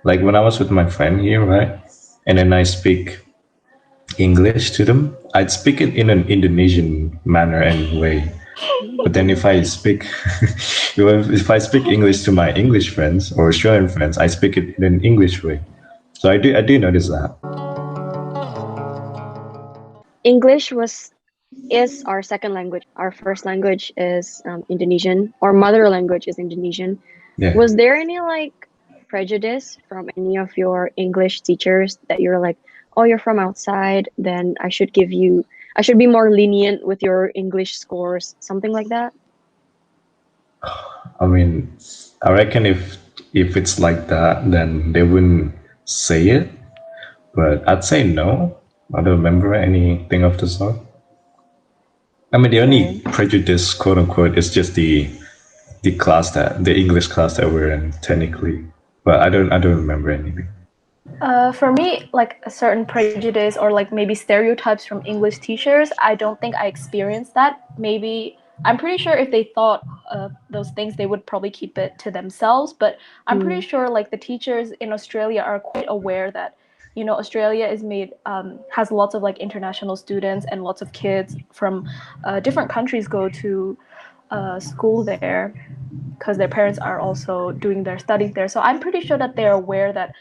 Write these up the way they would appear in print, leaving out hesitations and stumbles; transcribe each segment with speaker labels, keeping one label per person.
Speaker 1: Like when I was with my friend here, right? And then I speak English to them, I'd speak it in an Indonesian manner and way. But then if I speak, if I speak English to my English friends or Australian friends, I speak it in an English way. So I do notice that.
Speaker 2: English was is our second language. Our first language is Indonesian. Our mother language is Indonesian.
Speaker 1: Yeah.
Speaker 2: Was there any like prejudice from any of your English teachers that you're like, oh, you're from outside, then I should be more lenient with your English scores, something like that?
Speaker 1: I mean, I reckon if it's like that, then they wouldn't say it. But I'd say no. I don't remember anything of the sort. I mean, the only
Speaker 2: Okay.
Speaker 1: prejudice, quote unquote, is just the English class that we're in technically. But I don't remember anything.
Speaker 3: For me, like a certain prejudice or like maybe stereotypes from English teachers, I don't think I experienced that. Maybe I'm pretty sure if they thought those things, they would probably keep it to themselves. But I'm pretty
Speaker 2: Mm.
Speaker 3: sure like the teachers in Australia are quite aware that Australia is made has lots of like international students and lots of kids from different countries go to school there because their parents are also doing their studies there. So I'm pretty sure that they're aware that,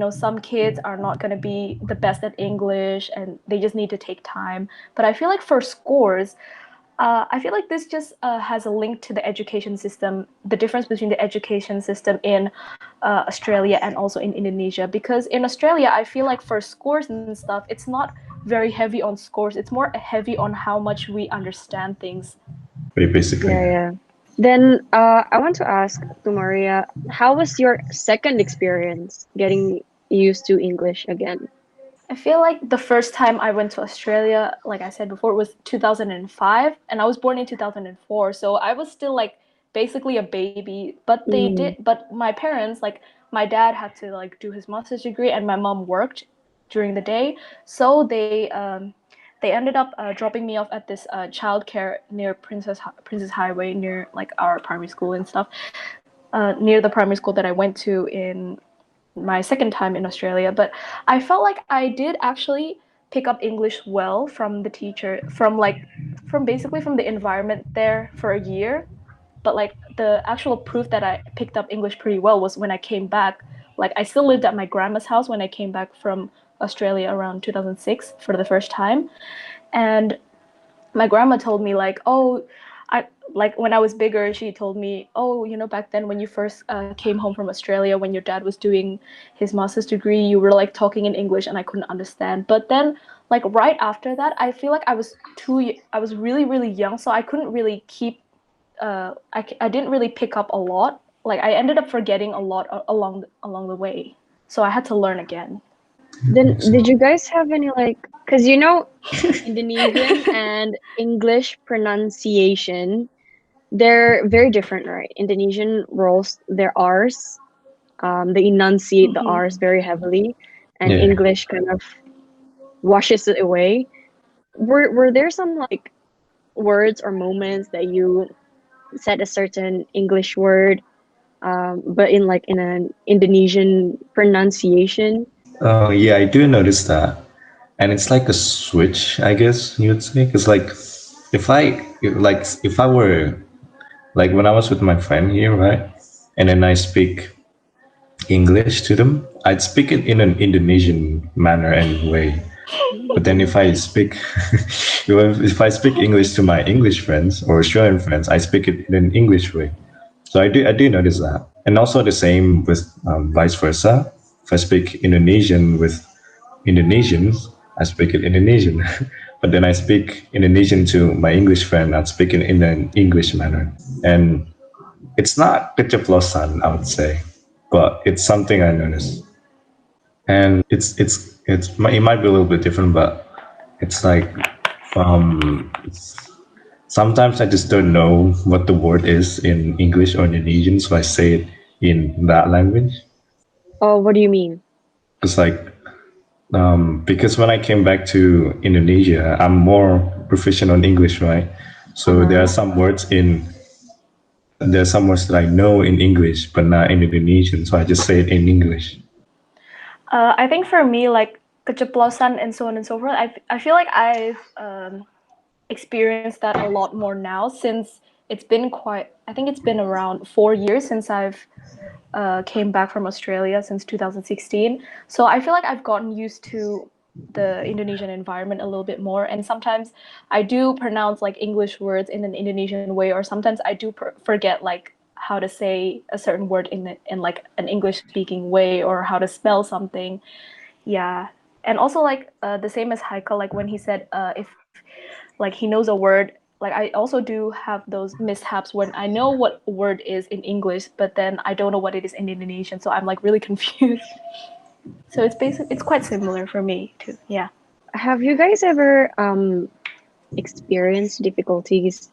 Speaker 3: some kids are not going to be the best at English and they just need to take time. But I feel like for scores, I feel like this just has a link to the education system, the difference between the education system in Australia and also in Indonesia. Because in Australia, I feel like for scores and stuff, it's not very heavy on scores. It's more heavy on how much we understand things.
Speaker 1: Basically.
Speaker 2: Yeah, yeah. Then I want to ask to Maria, how was your second experience getting used to English again?
Speaker 3: I feel like the first time I went to Australia, like I said before, it was 2005, and I was born in 2004, so I was still like basically a baby.
Speaker 2: Mm.
Speaker 3: But my parents, like my dad had to like do his master's degree, and my mom worked during the day, so they ended up dropping me off at this childcare near Princess Highway near like our primary school and stuff, near the primary school that I went to in my second time in Australia, but I felt like I did actually pick up English well from the teacher, from basically from the environment there for a year. But like the actual proof that I picked up English pretty well was when I came back. Like I still lived at my grandma's house when I came back from Australia around 2006 for the first time, and my grandma told me like, oh, I like when I was bigger, she told me, oh, back then when you first came home from Australia, when your dad was doing his master's degree, you were like talking in English and I couldn't understand. But then, like right after that, I feel like I was really really young, so I couldn't really keep, I didn't really pick up a lot. Like I ended up forgetting a lot along the way, so I had to learn again.
Speaker 2: Then did you guys have any like, because Indonesian and English pronunciation, they're very different, right? Indonesian rolls their R's, they enunciate the
Speaker 3: Mm-hmm.
Speaker 2: R's very heavily, and
Speaker 1: Yeah.
Speaker 2: English kind of washes it away. Were there some like words or moments that you said a certain English word, but in an Indonesian pronunciation?
Speaker 1: Oh yeah, I do notice that, and it's like a switch, I guess you'd say. It's like if I were like when I was with my friend here, right, and then I speak English to them, I'd speak it in an Indonesian manner and way. But then if I speak if I speak English to my English friends or Australian friends, I speak it in an English way. So I do notice that, and also the same with vice versa. If I speak Indonesian with Indonesians, I speak it Indonesian. But then I speak Indonesian to my English friend, I'd speak it in an English manner. And it's not keceplosan, I would say, but it's something I noticed. And it might be a little bit different, but it's like sometimes I just don't know what the word is in English or Indonesian, so I say it in that language.
Speaker 2: Oh, what do you mean?
Speaker 1: It's like because when I came back to Indonesia, I'm more proficient on English, right? So
Speaker 2: Uh-huh.
Speaker 1: there are some words that I know in English, but not in Indonesian. So I just say it in English.
Speaker 3: I think for me, like keceplosan and so on and so forth, I feel like I've experienced that a lot more now since it's been quite. I think it's been around 4 years since I've came back from Australia since 2016. So I feel like I've gotten used to the Indonesian environment a little bit more. And sometimes I do pronounce like English words in an Indonesian way, or sometimes I do forget like how to say a certain word in like an English speaking way, or how to spell something. Yeah. And also like the same as Haikal, like when he said if like he knows a word, like I also do have those mishaps when I know what a word is in English, but then I don't know what it is in Indonesian, so I'm like really confused. So it's quite similar for me too. Yeah.
Speaker 2: Have you guys ever experienced difficulties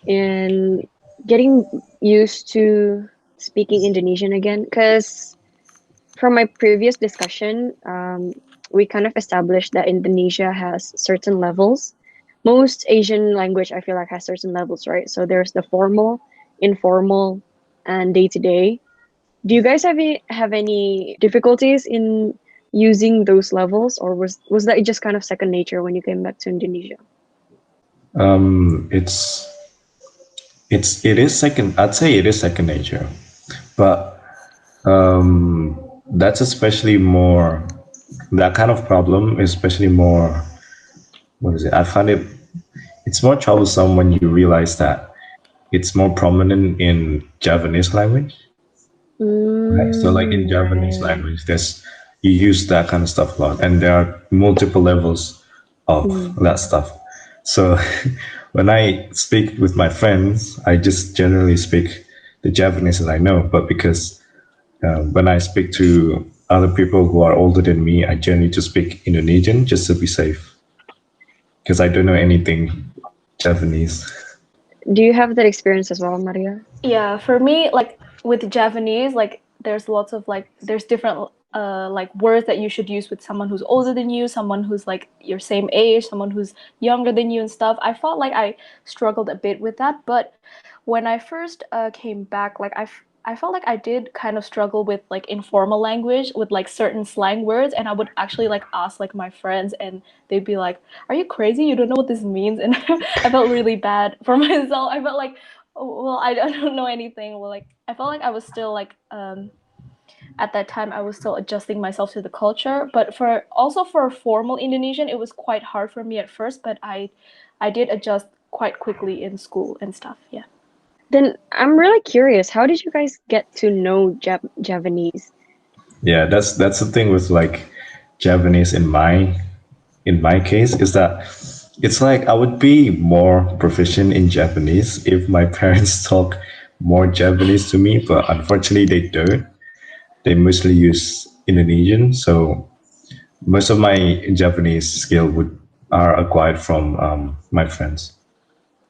Speaker 2: in getting used to speaking Indonesian again? Because from my previous discussion, we kind of established that Indonesia has certain levels. Most Asian language, I feel like, has certain levels, right? So there's the formal, informal, and day to day. Do you guys have any difficulties in using those levels, or was that just kind of second nature when you came back to Indonesia?
Speaker 1: It's it is second. I'd say it is second nature, but that's especially more that kind of problem, especially more. What is it? I find it's more troublesome when you realize that it's more prominent in Javanese language. Right. So like in Japanese
Speaker 2: Right.
Speaker 1: language, there's you use that kind of stuff a lot, and there are multiple levels of
Speaker 2: Mm.
Speaker 1: that stuff. So when I speak with my friends, I just generally speak the Japanese that I know. But because when I speak to other people who are older than me, I generally just speak Indonesian just to be safe because I don't know anything Japanese.
Speaker 2: Do you have that experience as well, Maria?
Speaker 3: Yeah, for me, like with Japanese, like there's lots of like there's different like words that you should use with someone who's older than you, someone who's like your same age, someone who's younger than you and stuff. I felt like I struggled a bit with that, but when I first came back, like I felt like I did kind of struggle with like informal language with like certain slang words, and I would actually like ask like my friends, and they'd be like, "Are you crazy? You don't know what this means?" And I felt really bad for myself. I felt like, oh, well, I don't know anything. Well, like I felt like I was still like at that time I was still adjusting myself to the culture. But for also for formal Indonesian, it was quite hard for me at first, but I did adjust quite quickly in school and stuff. Yeah.
Speaker 2: Then I'm really curious. How did you guys get to know Javanese?
Speaker 1: Yeah, that's the thing with like Japanese in my case is that it's like I would be more proficient in Japanese if my parents talk more Japanese to me, but unfortunately they don't. They mostly use Indonesian, so most of my Japanese skill would are acquired from my friends.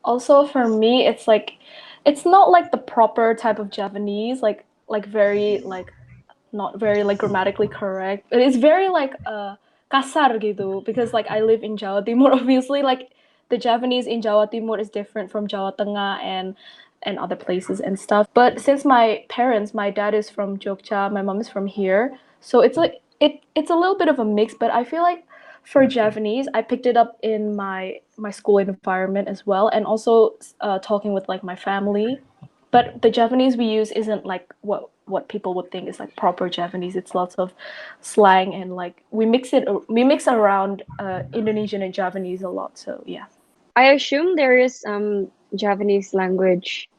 Speaker 3: Also for me, it's like it's not like the proper type of Javanese, like very like not very like grammatically correct. It is very like kasar gitu because like I live in Jawa Timur obviously like the Javanese in Jawa Timur is different from Jawa Tengah and other places and stuff. But since my parents, my dad is from Jogja, my mom is from here, so it's like it's a little bit of a mix, but I feel like for Javanese, I picked it up in my school environment as well, and also talking with like my family. But the Japanese we use isn't like what people would think is like proper Japanese. It's lots of slang and like we mix around Indonesian and Japanese a lot. So yeah.
Speaker 2: I assume there is Javanese language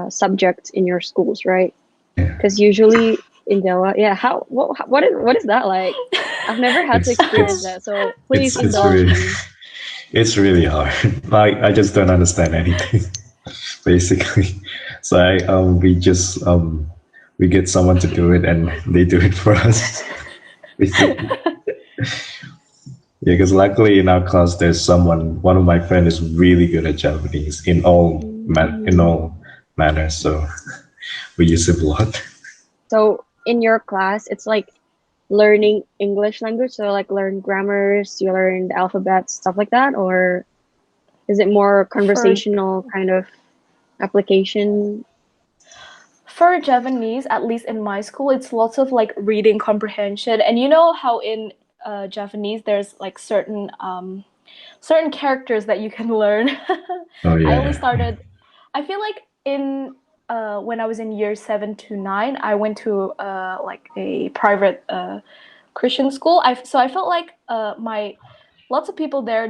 Speaker 2: subject in your schools, right? Because usually in Jawa, yeah. What is that like? I've never had to
Speaker 1: It's
Speaker 2: experience that, so please
Speaker 1: it's
Speaker 2: indulge
Speaker 1: really
Speaker 2: me.
Speaker 1: it's really hard. Like I just don't understand anything basically. So we get someone to do it and they do it for us. Basically. Yeah, because luckily in our class there's someone. One of my friends is really good at Japanese in
Speaker 2: Mm.
Speaker 1: all manners. So we use it a lot.
Speaker 2: So in your class, it's like learning English language, so like learn grammars, you learn the alphabet, stuff like that, or is it more
Speaker 3: For
Speaker 2: conversational kind of application?
Speaker 3: For Japanese, at least in my school, it's lots of like reading comprehension. And you know how in Japanese there's like certain characters that you can learn.
Speaker 1: Oh
Speaker 3: I
Speaker 1: yeah,
Speaker 3: only
Speaker 1: yeah.
Speaker 3: started. I feel like in when I was in year 7 to 9, I went to like a private Christian school. I felt like my lots of people there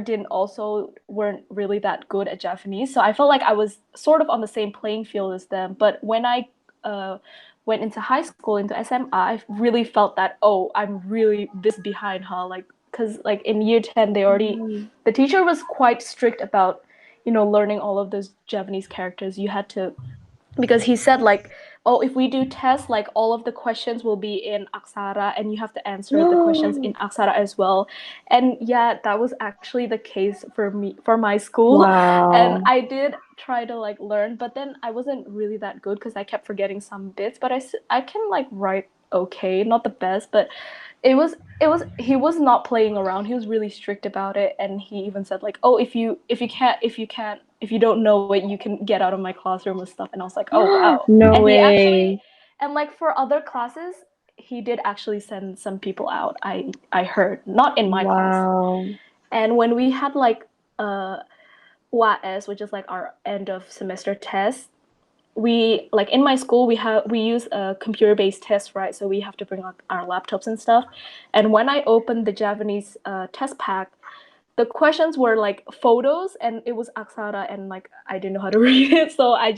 Speaker 3: weren't really that good at Japanese. So I felt like I was sort of on the same playing field as them. But when I uh, went into high school, into SMA, I really felt that, oh, I'm really this behind, huh? Like, because like in year 10, the teacher was quite strict about, learning all of those Japanese characters. You had to, because he said like, oh, if we do tests, like all of the questions will be in aksara and you have to answer the questions in aksara as well. And yeah, that was actually the case for my school. And
Speaker 2: Wow.
Speaker 3: I did try to like learn, but then I wasn't really that good because I kept forgetting some bits. But I can like write okay, not the best, but he was not playing around. He was really strict about it, and he even said like, oh, if you don't know it, you can get out of my classroom and stuff. And I was like, oh wow.
Speaker 2: No
Speaker 3: And he actually,
Speaker 2: way.
Speaker 3: and like for other classes, he did actually send some people out. I heard, not in my class.
Speaker 2: Wow.
Speaker 3: And when we had like WAS, which is like our end of semester test, we like in my school we use a computer-based test, right? So we have to bring like our laptops and stuff. And when I opened the Japanese test pack, the questions were like photos and it was aksara, and like I didn't know how to read it, so I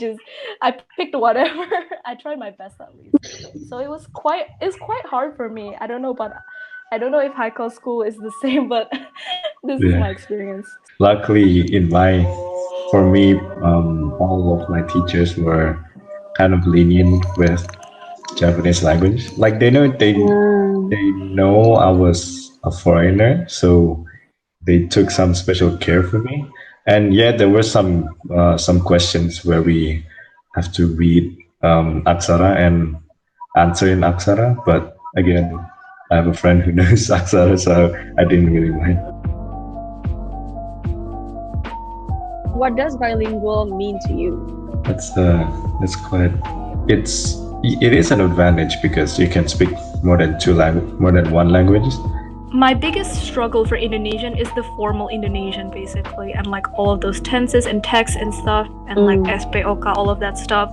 Speaker 3: picked whatever. I tried my best at least. So it's quite hard for me. I don't know, but I don't know if Haykal school is the same, but this is my
Speaker 1: Yeah.
Speaker 3: experience.
Speaker 1: Luckily, for me, all of my teachers were kind of lenient with Japanese language. Like
Speaker 2: Mm.
Speaker 1: they know I was a foreigner, so they took some special care for me. And yeah, there were some questions where we have to read aksara and answer in aksara. But again, I have a friend who knows aksara, so I didn't really mind.
Speaker 2: What does bilingual mean to you?
Speaker 1: That's quite. It is an advantage because you can speak more than one language.
Speaker 3: My biggest struggle for Indonesian is the formal Indonesian, basically, and like all of those tenses and texts and stuff, and like SPOK, all of that stuff.